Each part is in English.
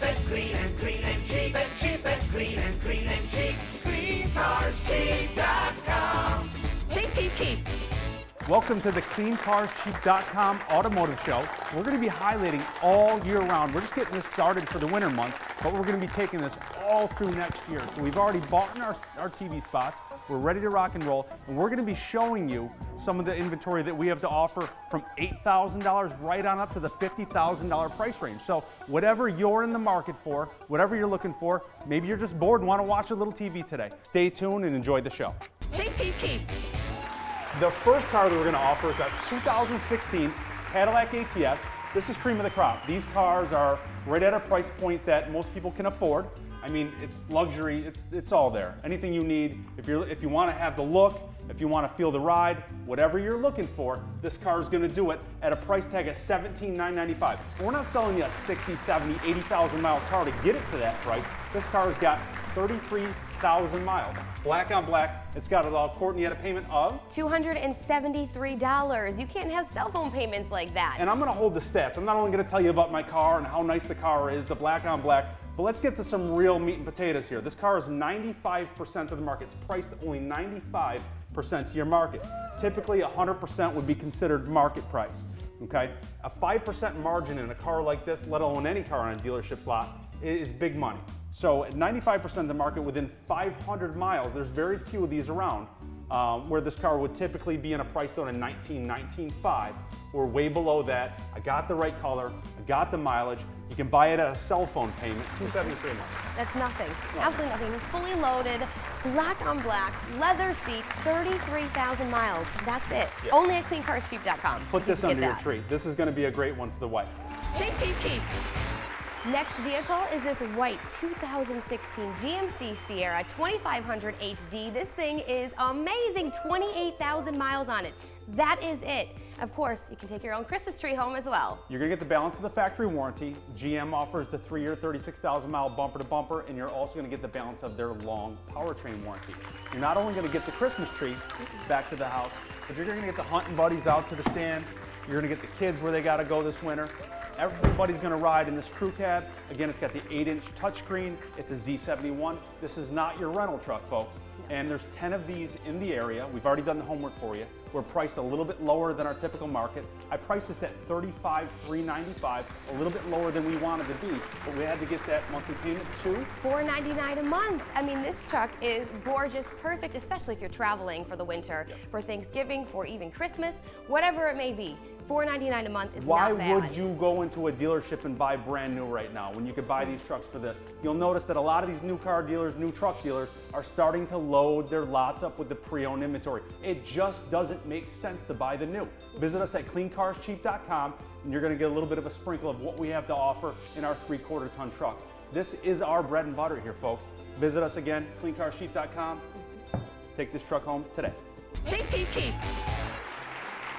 cheap and clean and clean and cheap and cheap and clean and clean and cheap. CleanCarsCheap.com. Cheap, cheap, cheap. Welcome to the CleanCarsCheap.com Automotive Show. We're going to be highlighting all year round. We're just getting this started for the winter months, but we're going to be taking this all through next year. So we've already bought in our TV spots. We're ready to rock and roll, and we're going to be showing you some of the inventory that we have to offer from $8,000 right on up to the $50,000 price range. So whatever you're in the market for, whatever you're looking for, maybe you're just bored and want to watch a little TV today. Stay tuned and enjoy the show. Cheap, cheap, cheap. The first car that we're going to offer is a 2016 Cadillac ATS. This is cream of the crop. These cars are right at a price point that most people can afford. I mean, it's luxury, it's all there. Anything you need, if you want to have the look, if you want to feel the ride, whatever you're looking for, this car is going to do it at a price tag of $17,995. We're not selling you a 60, 70, 80,000 mile car to get it to that price. This car has got 33,000 miles. Black on black, it's got it all. Courtney had a payment of? $273. You can't have cell phone payments like that. And I'm gonna hold the stats. I'm not only gonna tell you about my car and how nice the car is, the black on black, but let's get to some real meat and potatoes here. This car is 95% of the market. It's priced at only 95% to your market. Typically 100% would be considered market price, okay? A 5% margin in a car like this, let alone any car on a dealership's lot, is big money. So at 95% of the market within 500 miles, there's very few of these around, where this car would typically be in a price zone of $19,500. We're way below that. I got the right color, I got the mileage. You can buy it at a cell phone payment, $273 a month. That's nothing. Absolutely nothing. Fully loaded, black on black, leather seat, 33,000 miles. That's it. Yeah. Only at CleanCarsCheap.com. Put this under your tree. This is gonna be a great one for the wife. Cheap, cheap, cheap. Next vehicle is this white 2016 GMC Sierra 2500 HD. This thing is amazing, 28,000 miles on it. That is it. Of course, you can take your own Christmas tree home as well. You're gonna get the balance of the factory warranty. GM offers the 3-year, 36,000 mile bumper to bumper, and you're also gonna get the balance of their long powertrain warranty. You're not only gonna get the Christmas tree back to the house, but you're gonna get the hunting buddies out to the stand. You're gonna get the kids where they gotta go this winter. Everybody's gonna ride in this crew cab. Again, it's got the 8-inch touchscreen. It's a Z71. This is not your rental truck, folks. And there's 10 of these in the area. We've already done the homework for you. We're priced a little bit lower than our typical market. I priced this at $35,395, a little bit lower than we wanted to be, but we had to get that monthly payment to $499 a month. I mean, this truck is gorgeous, perfect, especially if you're traveling for the winter, for Thanksgiving, for even Christmas, whatever it may be. $499 a month is not bad. Why would you go into a dealership and buy brand new right now when you could buy these trucks for this? You'll notice that a lot of these new car dealers, new truck dealers, are starting to load their lots up with the pre-owned inventory. It just doesn't make sense to buy the new. Visit us at CleanCarsCheap.com and you're gonna get a little bit of a sprinkle of what we have to offer in our 3/4 ton trucks. This is our bread and butter here, folks. Visit us again, CleanCarsCheap.com. Take this truck home today. Cheap, cheap, cheap.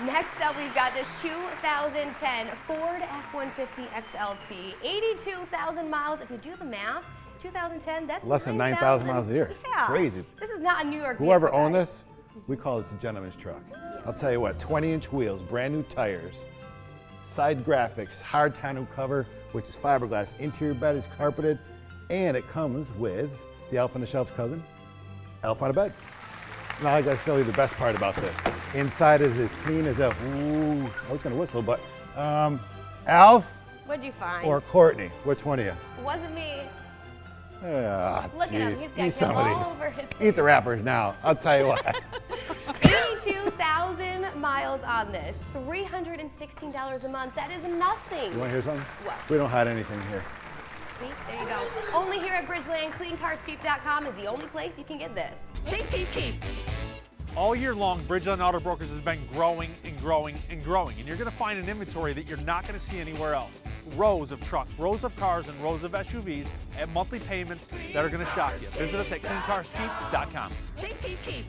Next up, we've got this 2010 Ford F-150 XLT, 82,000 miles. If you do the math, 2010, that's less than 9,000 miles a year. Yeah. Crazy. This is not a New York Whoever vehicle, owned guys. this, we call this a gentleman's truck. I'll tell you what, 20-inch wheels, brand new tires, side graphics, hard tonneau cover, which is fiberglass, interior bed is carpeted, and it comes with the Elf on the Shelf's cousin, Elf on a bed. Now I gotta show you the best part about this. Inside is as clean as a, ooh, I was gonna whistle, but Alf What'd you find? or Courtney, which one of you? It wasn't me. Ah, Look at him, jeez. he's got Eat some of all these. over his Eat the wrappers now, I'll tell you what. 82,000 miles on this, $316 a month. That is nothing. You wanna hear something? What? We don't hide anything here. See, there you go. Only here at Bridgeland, CleanCarsCheap.com is the only place you can get this. Cheap, cheap, cheap. All year long, Bridgeland Auto Brokers has been growing and growing and growing, and you're going to find an inventory that you're not going to see anywhere else. Rows of trucks, rows of cars, and rows of SUVs at monthly payments that are going to shock you. Visit us at CleanCarsCheap.com. Cheap, cheap, cheap.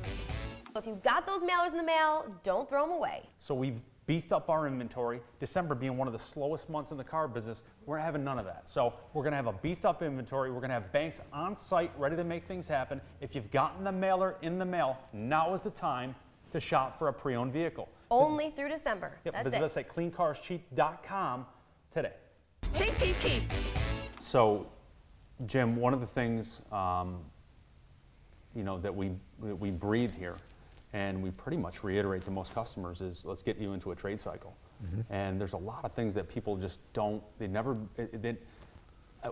If you've got those mailers in the mail, don't throw them away. So we've beefed up our inventory. December being one of the slowest months in the car business, we're having none of that. So we're gonna have a beefed up inventory. We're gonna have banks on site ready to make things happen. If you've gotten the mailer in the mail, now is the time to shop for a pre-owned vehicle. Only through December. Yep, That's visit it. us at CleanCarsCheap.com today. Cheap, cheap, cheap. So, Jim, one of the things you know, that we breathe here, and we pretty much reiterate to most customers is, let's get you into a trade cycle. And there's a lot of things that people just don't. We're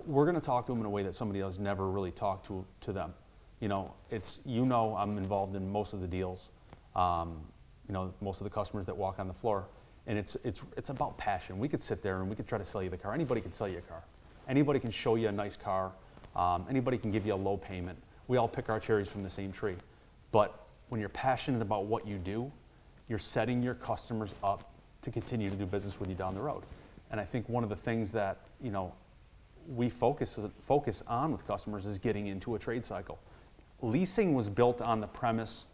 going to talk to them in a way that somebody else never really talked to them. You know, I'm involved in most of the deals. You know, most of the customers that walk on the floor, and it's about passion. We could sit there and we could try to sell you the car. Anybody can sell you a car. Anybody can show you a nice car. Anybody can give you a low payment. We all pick our cherries from the same tree. But when you're passionate about what you do, you're setting your customers up to continue to do business with you down the road. And I think one of the things that, you know, we focus on with customers is getting into a trade cycle. Leasing was built on the premise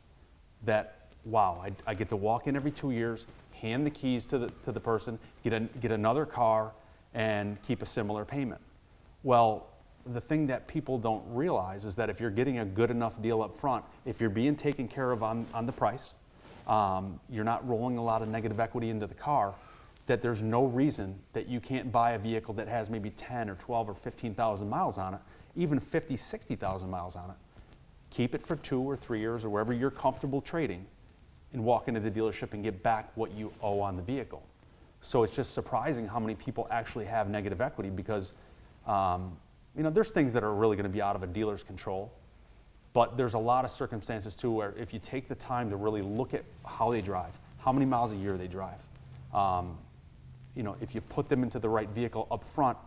that, wow, I get to walk in every 2 years, hand the keys to the person, get another car, and keep a similar payment. Well, the thing that people don't realize is that if you're getting a good enough deal up front, if you're being taken care of on the price, you're not rolling a lot of negative equity into the car, that there's no reason that you can't buy a vehicle that has maybe 10 or 12 or 15,000 miles on it, even 50, 60,000 miles on it. Keep it for 2 or 3 years or wherever you're comfortable trading, and walk into the dealership and get back what you owe on the vehicle. So it's just surprising how many people actually have negative equity because, you know, there's things that are really going to be out of a dealer's control, but there's a lot of circumstances too where if you take the time to really look at how they drive, how many miles a year they drive, you know, if you put them into the right vehicle up front,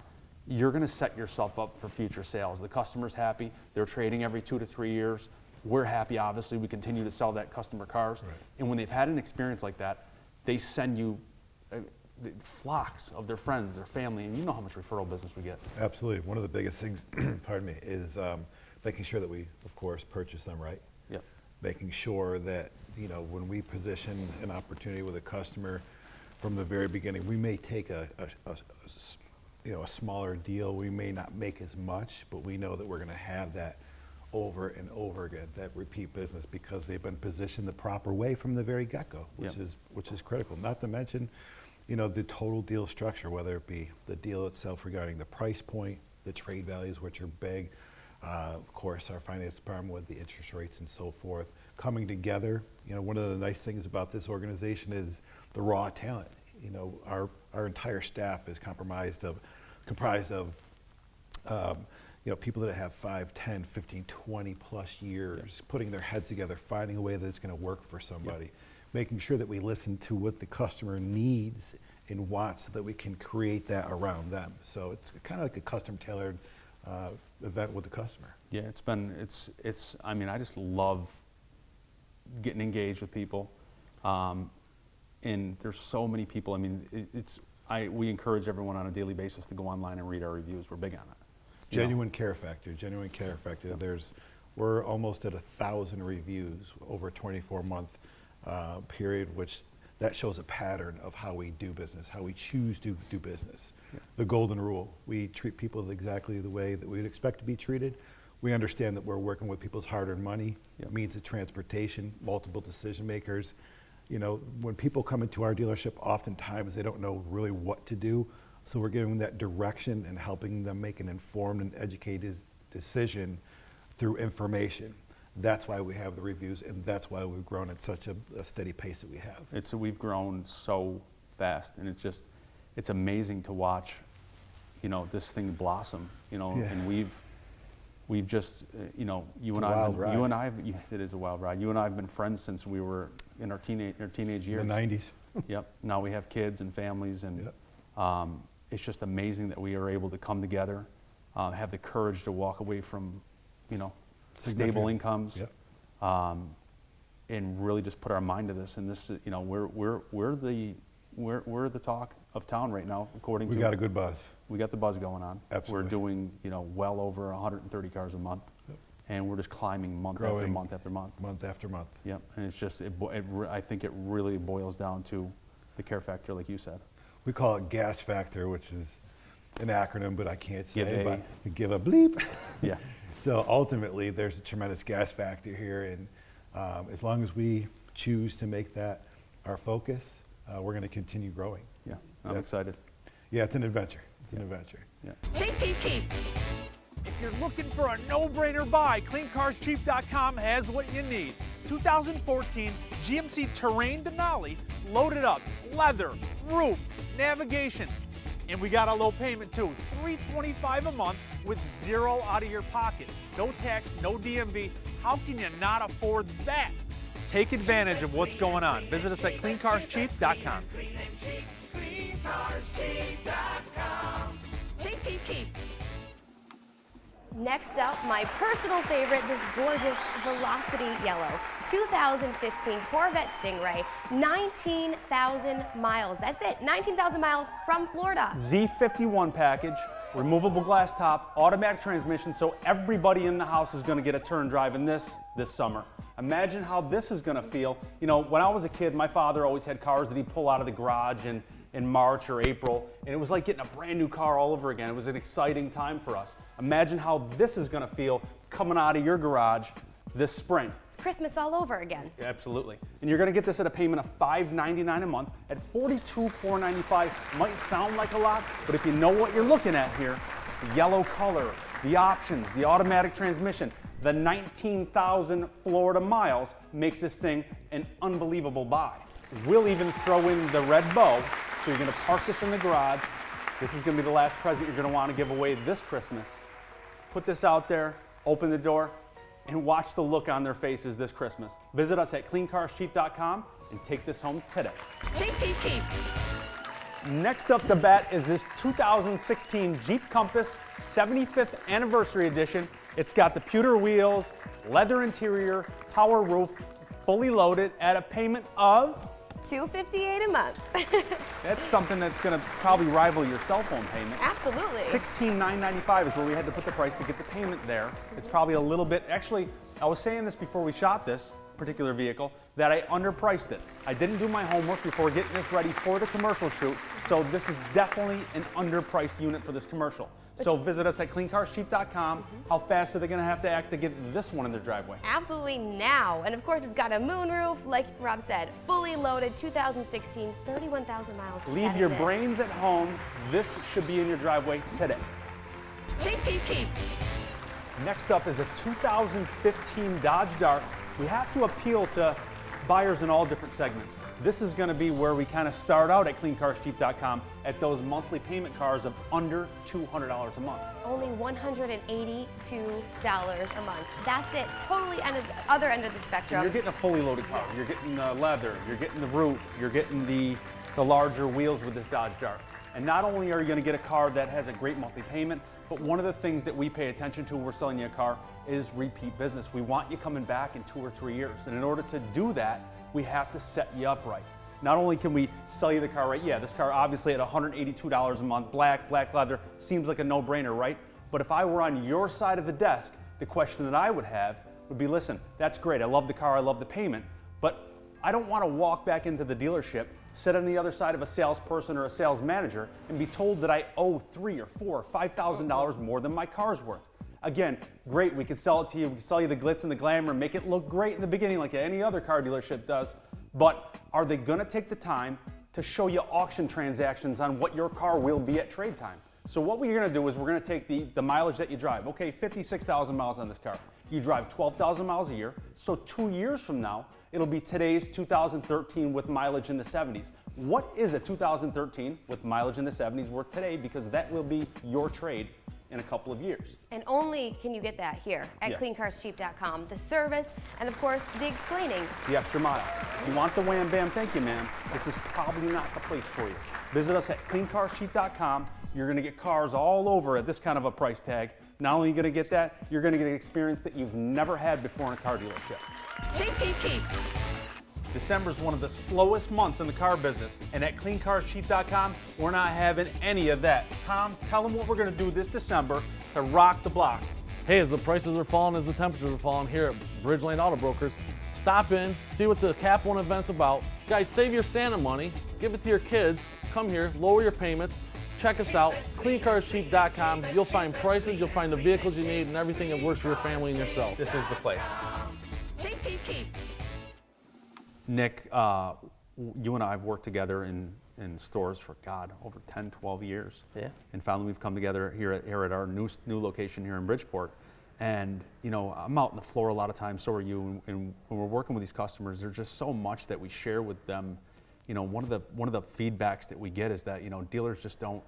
you're going to set yourself up for future sales. The customer's happy. They're trading every 2 to 3 years. We're happy, obviously. We continue to sell that customer cars. Right. And when they've had an experience like that, they send you flocks of their friends, their family, and you know how much referral business we get. Absolutely. One of the biggest things, pardon me, is making sure that we, of course, purchase them right. Yep. Making sure that, you know, when we position an opportunity with a customer from the very beginning, we may take a smaller deal. We may not make as much, but we know that we're going to have that over and over again, that repeat business, because they've been positioned the proper way from the very get-go, which is critical. Not to mention, you know, the total deal structure, whether it be the deal itself regarding the price point, the trade values, which are big, of course, our finance department with the interest rates and so forth, coming together. You know, one of the nice things about this organization is the raw talent. You know, our entire staff is comprised of you know, people that have 5, 10, 15, 20 plus years, putting their heads together, finding a way that it's going to work for somebody, making sure that we listen to what the customer needs and wants so that we can create that around them. So it's kind of like a custom tailored event with the customer. Yeah, I mean, I just love getting engaged with people. And there's so many people. I mean, we encourage everyone on a daily basis to go online and read our reviews. We're big on it. Genuine care factor. We're almost at 1,000 reviews over a 24-month period, which that shows a pattern of how we do business, how we choose to do business. Yeah. The golden rule: we treat people exactly the way that we'd expect to be treated. We understand that we're working with people's hard-earned money, means of transportation, multiple decision makers. You know, when people come into our dealership, oftentimes they don't know really what to do. So we're giving them that direction and helping them make an informed and educated decision through information. That's why we have the reviews, and that's why we've grown at such a steady pace that we have. We've grown so fast, and it's amazing to watch, you know, this thing blossom. You know, and we've just, you know, it is a wild ride. You and I have been friends since we were in our teenage years. The 90s. Yep. Now we have kids and families, and it's just amazing that we are able to come together, have the courage to walk away from, you know, stable incomes, and really just put our mind to this. And this, you know, we're the talk of town right now, according to. We got a good buzz. We got the buzz going on. Absolutely. We're doing, you know, well over 130 cars a month, and we're just climbing month after month after month. Month after month. Yep. And it's just, I think it really boils down to the care factor, like you said. We call it gas factor, which is an acronym, but I can't say. But give a bleep. Yeah. So ultimately, there's a tremendous gas factor here, and as long as we choose to make that our focus, we're going to continue growing. Yeah, I'm excited. Yeah, it's an adventure. It's an adventure. Cheap, cheap, cheap. If you're looking for a no-brainer buy, CleanCarsCheap.com has what you need. 2014 GMC Terrain Denali, loaded up, leather, roof, navigation, and we got a low payment too. $325 a month with zero out of your pocket. No tax, no DMV. How can you not afford that? Take advantage of what's going on. Visit us at CleanCarsCheap.com. Clean and cheap. CleanCarsCheap.com. Cheap, cheap, cheap. Next up, my personal favorite, this gorgeous Velocity Yellow 2015 Corvette Stingray, 19,000 miles. That's it, 19,000 miles from Florida. Z51 package, removable glass top, automatic transmission, so everybody in the house is gonna get a turn driving this summer. Imagine how this is gonna feel. You know, when I was a kid, my father always had cars that he'd pull out of the garage in March or April, and it was like getting a brand new car all over again. It was an exciting time for us. Imagine how this is gonna feel coming out of your garage this spring. It's Christmas all over again. Absolutely. And you're gonna get this at a payment of $599 a month at $42,495. Might sound like a lot, but if you know what you're looking at here, the yellow color, the options, the automatic transmission, the 19,000 Florida miles makes this thing an unbelievable buy. We'll even throw in the red bow, so you're gonna park this in the garage. This is gonna be the last present you're gonna wanna give away this Christmas. Put this out there, open the door, and watch the look on their faces this Christmas. Visit us at CleanCarsCheap.com and take this home today. Cheap, cheap, cheap. Next up to bat is this 2016 Jeep Compass 75th Anniversary Edition. It's got the pewter wheels, leather interior, power roof, fully loaded at a payment of $258 a month. That's something that's gonna probably rival your cell phone payment. Absolutely. $16,995 is where we had to put the price to get the payment there. It's probably a little bit, actually, I was saying this before we shot this particular vehicle, that I underpriced it. I didn't do my homework before getting this ready for the commercial shoot, so this is definitely an underpriced unit for this commercial. So visit us at CleanCarsCheap.com. How fast are they gonna have to act to get this one in their driveway? Absolutely now. And of course, it's got a moonroof, like Rob said, fully loaded, 2016, 31,000 miles. Leave That your is it. brains at home. This should be in your driveway today. Cheap, cheap, cheap. Next up is a 2015 Dodge Dart. We have to appeal to buyers in all different segments. This is gonna be where we kind of start out at CleanCarsCheap.com at those monthly payment cars of under $200 a month. Only $182 a month. That's it. Totally other end of the And spectrum. you're getting a fully loaded car. You're getting the leather, you're getting the roof, you're getting the larger wheels with this Dodge Dart. And not only are you gonna get a car that has a great monthly payment, but one of the things that we pay attention to when we're selling you a car is repeat business. We want you coming back in 2 or 3 years. And in order to do that, we have to set you up right. Not only can we sell you the car right, yeah, this car obviously at $182 a month, black leather, seems like a no-brainer, right? But if I were on your side of the desk, the question that I would have would be, listen, that's great, I love the car, I love the payment, but I don't want to walk back into the dealership, sit on the other side of a salesperson or a sales manager, and be told that I owe $3,000 or $4,000 or $5,000 more than my car's worth. Again, great, we can sell it to you, we can sell you the glitz and the glamour, make it look great in the beginning like any other car dealership does, but are they gonna take the time to show you auction transactions on what your car will be at trade time? So what we're gonna do is we're gonna take the mileage that you drive. Okay, 56,000 miles on this car. You drive 12,000 miles a year, so 2 years from now, it'll be today's 2013 with mileage in the 70s. What is a 2013 with mileage in the 70s worth today? Because that will be your trade in a couple of years. And only can you get that here at Yeah. CleanCarsCheap.com. The service, and of course, the explaining. The extra mile. If you want the wham bam, thank you, ma'am, this is probably not the place for you. Visit us at CleanCarsCheap.com. You're gonna get cars all over at this kind of a price tag. Not only are you gonna get that, you're gonna get an experience that you've never had before in a car dealership. Cheap, cheap, cheap. December is one of the slowest months in the car business, and at CleanCarsCheap.com, we're not having any of that. Tom, tell them what we're gonna do this December to rock the block. Hey, as the prices are falling, as the temperatures are falling here at Bridgeland Auto Brokers, stop in, see what the Cap One event's about. Guys, save your Santa money, give it to your kids, come here, lower your payments, check us out, CleanCarsCheap.com. You'll find prices, you'll find the vehicles you need, and everything that works for your family and yourself. This is the place. Cheap, cheap, cheap. Nick, you and I have worked together in in stores for, God, over 10, 12 years. Yeah. And finally we've come together here at our new location here in Bridgeport. And, you know, I'm out on the floor a lot of times, so are you, and when we're working with these customers, there's just so much that we share with them. You know, one of the feedbacks that we get is that, you know, dealers just don't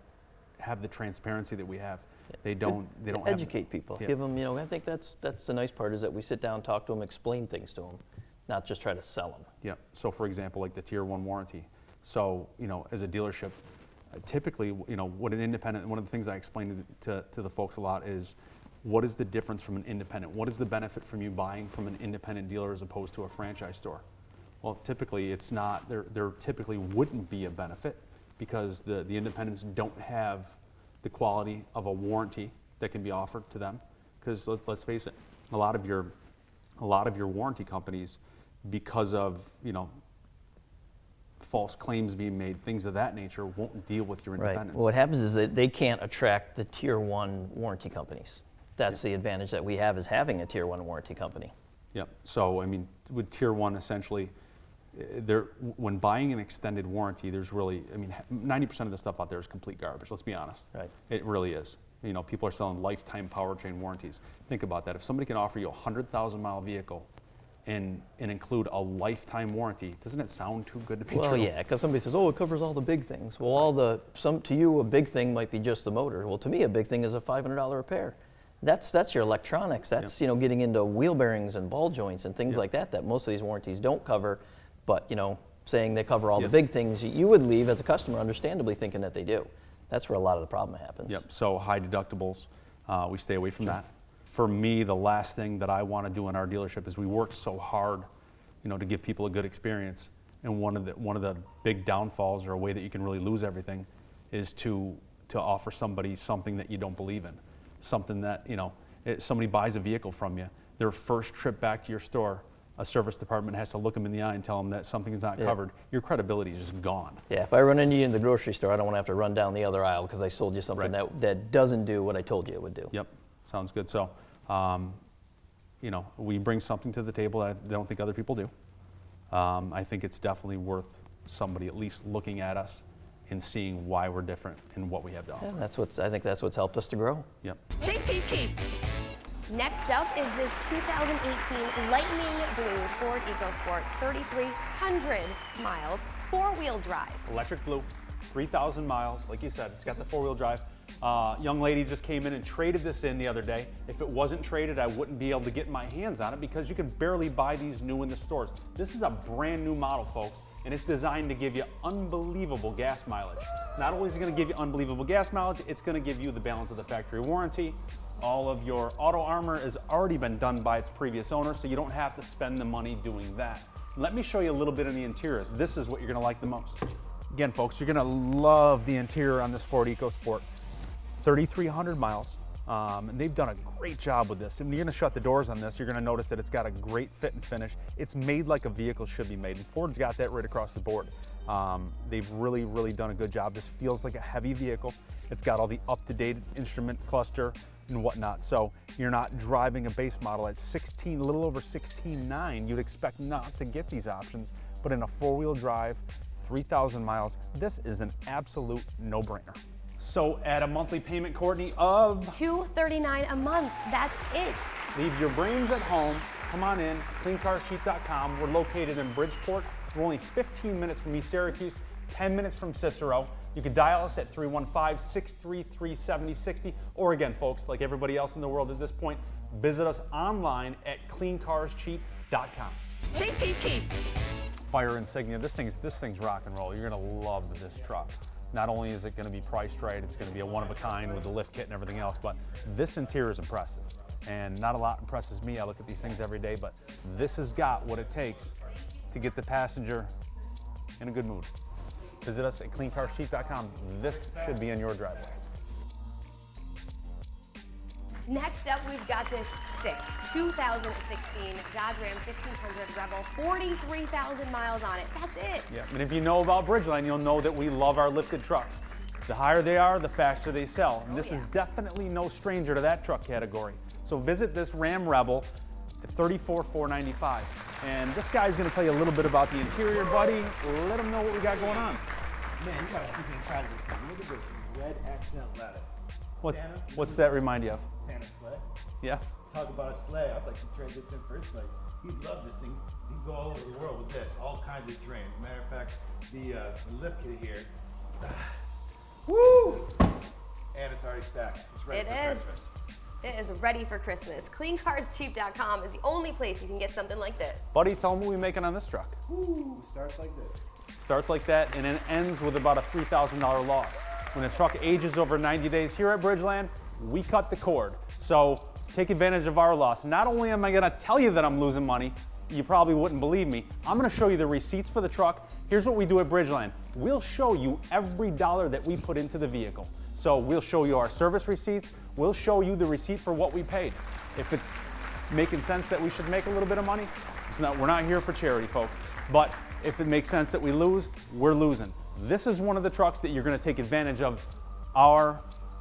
have the transparency that we have. They don't educate people. Yeah. Give them, you know, I think that's the nice part, is that we sit down, talk to them, explain things to them, not just try to sell them. Yeah. So for example, like the Tier 1 warranty. So, you know, as a dealership, typically, you know, what an independent, one of the things I explain to the folks a lot is, what is the difference from an independent? What is the benefit from you buying from an independent dealer as opposed to a franchise store? Well, typically it's not, there typically wouldn't be a benefit, because the independents don't have the quality of a warranty that can be offered to them. Because let's face it, a lot of your warranty companies, because of, you know, false claims being made, things of that nature, won't deal with your independents. Right. Well, what happens is that they can't attract the Tier 1 warranty companies. That's the advantage that we have, is having a Tier 1 warranty company. Yep. So, I mean, with Tier 1, essentially, when buying an extended warranty, there's really, I mean, 90% of the stuff out there is complete garbage, let's be honest. Right. It really is. You know, people are selling lifetime powertrain warranties. Think about that. If somebody can offer you a 100,000-mile vehicle and include a lifetime warranty, doesn't it sound too good to be true? Well, yeah, because somebody says, oh, it covers all the big things. Well, to you, a big thing might be just the motor. Well, to me, a big thing is a $500 repair. That's your electronics. That's, you know, getting into wheel bearings and ball joints and things like that most of these warranties don't cover. But, you know, saying they cover all the big things, you would leave as a customer understandably thinking that they do. That's where a lot of the problem happens. Yep. So high deductibles, we stay away from that. For me, the last thing that I want to do in our dealership is, we work so hard, you know, to give people a good experience. And one of the big downfalls, or a way that you can really lose everything, is to offer somebody something that you don't believe in. Something that, you know, somebody buys a vehicle from you, their first trip back to your store, a service department has to look them in the eye and tell them that something is not covered. Your credibility is just gone. Yeah, if I run into you in the grocery store, I don't want to have to run down the other aisle because I sold you something that doesn't do what I told you it would do. Yep, sounds good. So, you know, we bring something to the table that I don't think other people do. I think it's definitely worth somebody at least looking at us and seeing why we're different and what we have to offer. Yeah, I think that's what's helped us to grow. Yep. Cheep, cheep, cheep. Next up is this 2018 lightning blue Ford EcoSport, 3,300 miles, four-wheel drive. Electric blue, 3,000 miles. Like you said, it's got the four-wheel drive. Young lady just came in and traded this in the other day. If it wasn't traded, I wouldn't be able to get my hands on it, because you can barely buy these new in the stores. This is a brand new model, folks, and it's designed to give you unbelievable gas mileage. Not only is it going to give you unbelievable gas mileage, it's going to give you the balance of the factory warranty. All of your auto armor has already been done by its previous owner, so you don't have to spend the money doing that. Let me show you a little bit of the interior. This is what you're going to like the most. Again, folks, you're going to love the interior on this Ford EcoSport. 3,300 miles. And they've done a great job with this. And you're going to shut the doors on this, you're going to notice that it's got a great fit and finish. It's made like a vehicle should be made, and Ford's got that right across the board. They've really, really done a good job. This feels like a heavy vehicle. It's got all the up-to-date instrument cluster and whatnot. So you're not driving a base model at a little over 16.9. You'd expect not to get these options, but in a four-wheel drive, 3,000 miles, this is an absolute no-brainer. So at a monthly payment, Courtney, of $239 a month, that's it. leave your brains at home, come on in, cleancarsheet.com. We're located in Bridgeport. We're only 15 minutes from East Syracuse, 10 minutes from Cicero. You can dial us at 315-633-7060. Or again, folks, like everybody else in the world at this point, visit us online at cleancarsheet.com. Cheep, cheep, cheep. Fire insignia, this thing's rock and roll. You're gonna love this truck. Not only is it gonna be priced right, it's gonna be a one-of-a-kind with the lift kit and everything else, but this interior is impressive. And not a lot impresses me. I look at these things every day, but this has got what it takes to get the passenger in a good mood. Visit us at cleancarsheet.com. This should be in your driveway. Next up, we've got this sick 2016 Dodge Ram 1500 Rebel, 43,000 miles on it. That's it. Yeah, and if you know about Bridgeland, you'll know that we love our lifted trucks. The higher they are, the faster they sell. And this is definitely no stranger to that truck category. So visit this Ram Rebel at $34,495. And this guy's gonna tell you a little bit about the interior, buddy. Let him know what we got going on. Man, you gotta see the inside of this thing. Look at this red accent leather. What's that remind you of? Santa's sleigh. Yeah. Talk about a sleigh. I'd like to trade this in for his sleigh. He'd love this thing. He'd go all over the world with this. All kinds of terrain. Matter of fact, the lift kit here. Woo! And it's already stacked. It's ready for Christmas. It is ready for Christmas. CleanCarsCheap.com is the only place you can get something like this. Buddy, tell them what we making on this truck. Woo! Starts like this. Starts like that and it ends with about a $3,000 loss. When a truck ages over 90 days here at Bridgeland, we cut the cord. So take advantage of our loss. Not only am I gonna tell you that I'm losing money, you probably wouldn't believe me, I'm gonna show you the receipts for the truck. Here's what we do at Bridgeland. We'll show you every dollar that we put into the vehicle. So we'll show you our service receipts, we'll show you the receipt for what we paid. If it's making sense that we should make a little bit of money, we're not here for charity, folks. But if it makes sense that we lose, we're losing. This is one of the trucks that you're gonna take advantage of our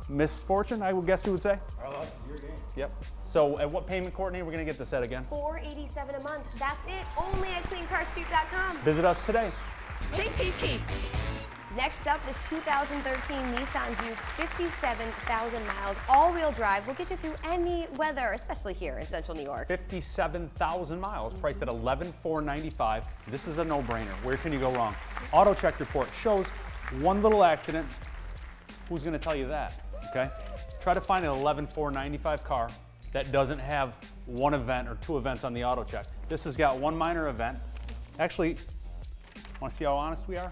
misfortune, I would guess you would say. Our loss is your game. Yep. So at what payment, Courtney, we're gonna get this at again? $487 a month. That's it. Only at CleanCarsCheap.com. Visit us today. Cheap, cheap, cheap. Next up, this 2013 Nissan Juke, 57,000 miles, all-wheel drive. Will get you through any weather, especially here in central New York. 57,000 miles, priced at $11,495. This is a no-brainer. Where can you go wrong? Auto check report shows one little accident. Who's gonna tell you that, okay? Try to find an $11,495 car that doesn't have one event or two events on the auto check. This has got one minor event. Actually, wanna see how honest we are?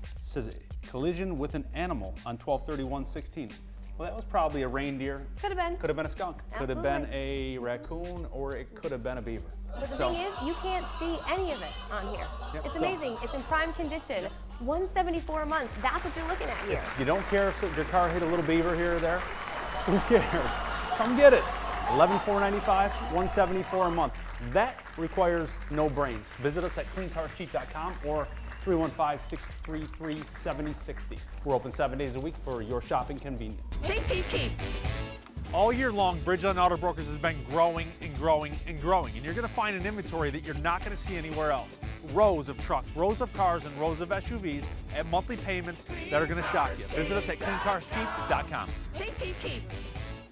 It says collision with an animal on 12/31/16. Well, that was probably a reindeer. Could have been. Could have been a skunk. Could have been a raccoon, or it could have been a beaver. But the thing is, you can't see any of it on here. Yep, It's so- amazing. It's in prime condition. $174 a month. That's what you're looking at here. You don't care if your car hit a little beaver here or there? Who cares? Come get it. $11,495, $174 a month. That requires no brains. Visit us at cleancarscheap.com or 315-633-7060. We're open 7 days a week for your shopping convenience. Cheap, cheap, cheap. All year long, Bridgeland Auto Brokers has been growing and growing and growing, and you're going to find an inventory that you're not going to see anywhere else. Rows of trucks, rows of cars, and rows of SUVs at monthly payments that are going to shock you. Visit us at cleancarscheap.com. Cheap, cheap, cheap.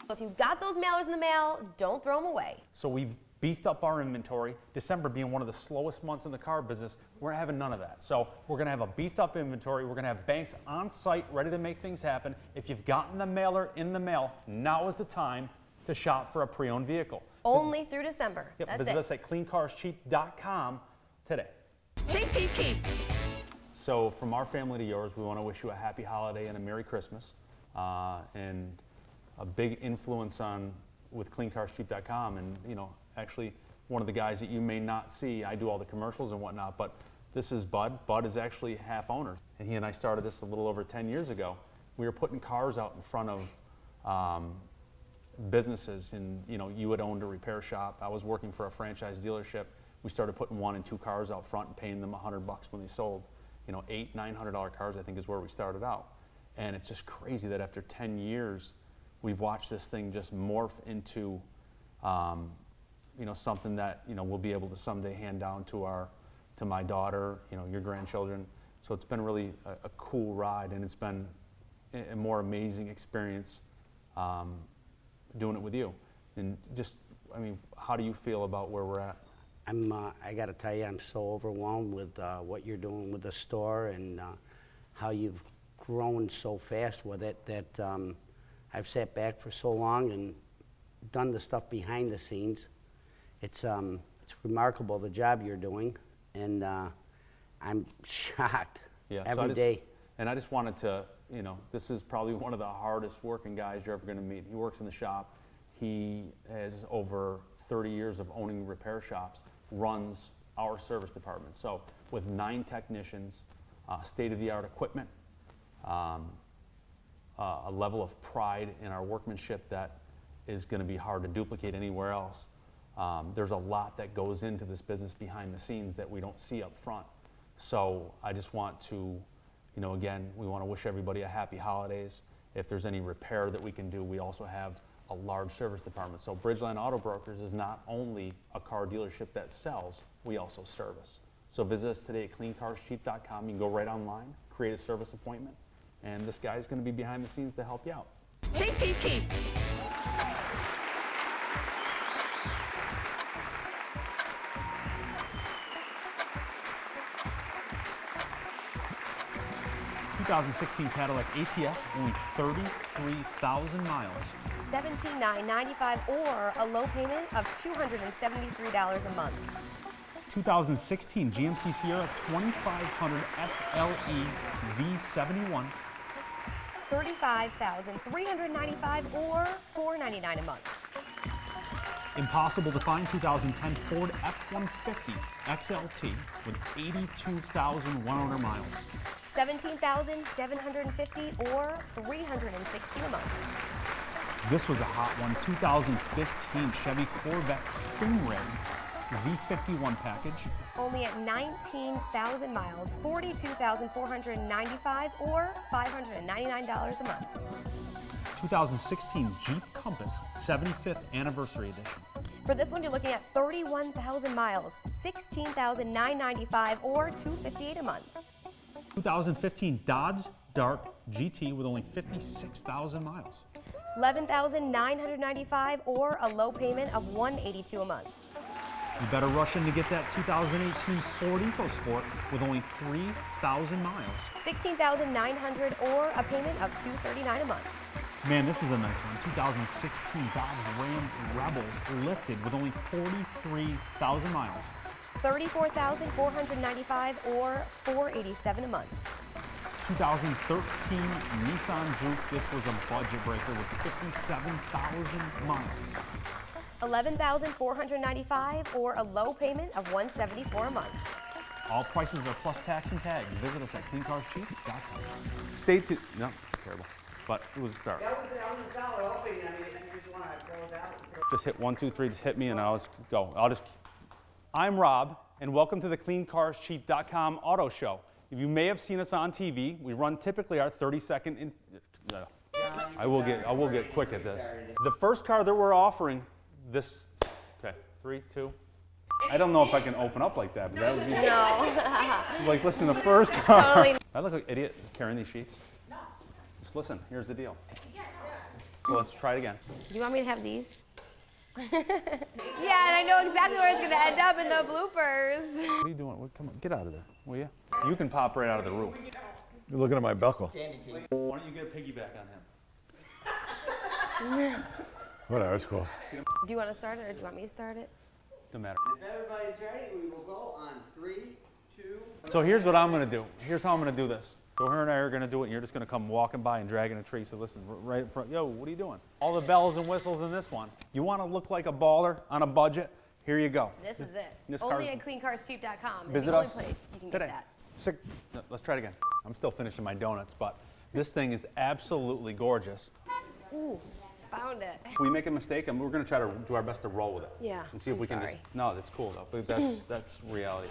If you've got those mailers in the mail, don't throw them away. So we've beefed up our inventory. December being one of the slowest months in the car business, we're having none of that. So we're gonna have a beefed up inventory. We're gonna have banks on site ready to make things happen. If you've gotten the mailer in the mail, now is the time to shop for a pre-owned vehicle. Only through December. Yep, That's visit it. us at cleancarscheap.com today. Cheap, cheap, cheap. So from our family to yours, we wanna wish you a happy holiday and a Merry Christmas. And a big influence with cleancarscheap.com, and actually one of the guys that you may not see, I do all the commercials and whatnot, but this is Bud. Bud is actually half owner, and he and I started this a little over 10 years ago. We were putting cars out in front of businesses, and you had owned a repair shop. I was working for a franchise dealership. We started putting 1 and 2 cars out front and paying them $100 when they sold. $800, $900 cars, I think, is where we started out. And it's just crazy that after 10 years, we've watched this thing just morph into something that we'll be able to someday hand down to my daughter, your grandchildren. So it's been really a cool ride, and it's been a more amazing experience doing it with you. And just, how do you feel about where we're at? I got to tell you, I'm so overwhelmed with what you're doing with the store and how you've grown so fast with it that I've sat back for so long and done the stuff behind the scenes. It's remarkable the job you're doing, and I'm shocked every day. And I just wanted to, this is probably one of the hardest working guys you're ever going to meet. He works in the shop. He has over 30 years of owning repair shops, runs our service department. So with 9 technicians, state-of-the-art equipment, a level of pride in our workmanship that is going to be hard to duplicate anywhere else. There's a lot that goes into this business behind the scenes that we don't see up front. So I just want to, again, we want to wish everybody a happy holidays. If there's any repair that we can do, we also have a large service department. So Bridgeland Auto Brokers is not only a car dealership that sells, we also service. So visit us today at cleancarscheap.com. You can go right online, create a service appointment, and this guy's going to be behind the scenes to help you out. Cheap, cheap, cheap. Cadillac ATS, only 33,000 miles. $17,995 or a low payment of $273 a month. 2016 GMC Sierra 2500 SLE Z71. $35,395 or $499 a month. Impossible to find 2010 Ford F-150 XLT with 82,100 miles. $17,750 or $316 a month. This was a hot one, 2015 Chevy Corvette Stingray Z51 package. Only at 19,000 miles, $42,495 or $599 a month. 2016 Jeep Compass 75th Anniversary Edition. For this one, you're looking at 31,000 miles, $16,995 or $258 a month. 2015 Dodge Dart GT with only 56,000 miles. $11,995 or a low payment of $182 a month. You better rush in to get that 2018 Ford EcoSport with only 3,000 miles. $16,900 or a payment of $239 a month. Man, this was a nice one. 2016 Dodge Ram Rebel lifted with only 43,000 miles. $34,495 or $487 a month. 2013 Nissan Juke. This was a budget breaker with 57,000 miles. $11,495 or a low payment of $174 a month. All prices are plus tax and tag. Visit us at cleancarscheap.com. Stay tuned. No, terrible. But it was a start. That was a solid opening. I mean, you just want to close out. Just hit 1, 2, 3, just hit me and I'll just go. I'm Rob, and welcome to the cleancarscheap.com auto show. You may have seen us on TV. We run typically our 30-second. I will get quick at this. The first car that we're offering, this. Okay, 3, 2. I don't know if I can open up like that, but that would be No. like listen to the first car. Totally. I look like an idiot carrying these sheets. No. Just listen. Here's the deal. So let's try it again. Do you want me to have these? Yeah, and I know exactly where it's going to end up in the bloopers. What are you doing? Come on, get out of there, will you? You can pop right out of the roof. You're looking at my buckle. Why don't you get a piggyback on him? Whatever, it's cool. Do you want to start it or do you want me to start it? Doesn't matter. If everybody's ready, we will go on 3, 2. So here's what I'm going to do. Here's how I'm going to do this. So her and I are going to do it, and you're just going to come walking by and dragging a tree. So listen, right in front. Yo, what are you doing? All the bells and whistles in this one. You want to look like a baller on a budget? Here you go. This is it. This Only car's- at cleancarscheap.com. It's Visit the only us place you can today. get that. No, let's try it again. I'm still finishing my donuts, but this thing is absolutely gorgeous. Ooh, found it. If we make a mistake, and we're going to try to do our best to roll with it. Yeah, And see if I'm we can sorry. just. No, that's cool though. But that's reality.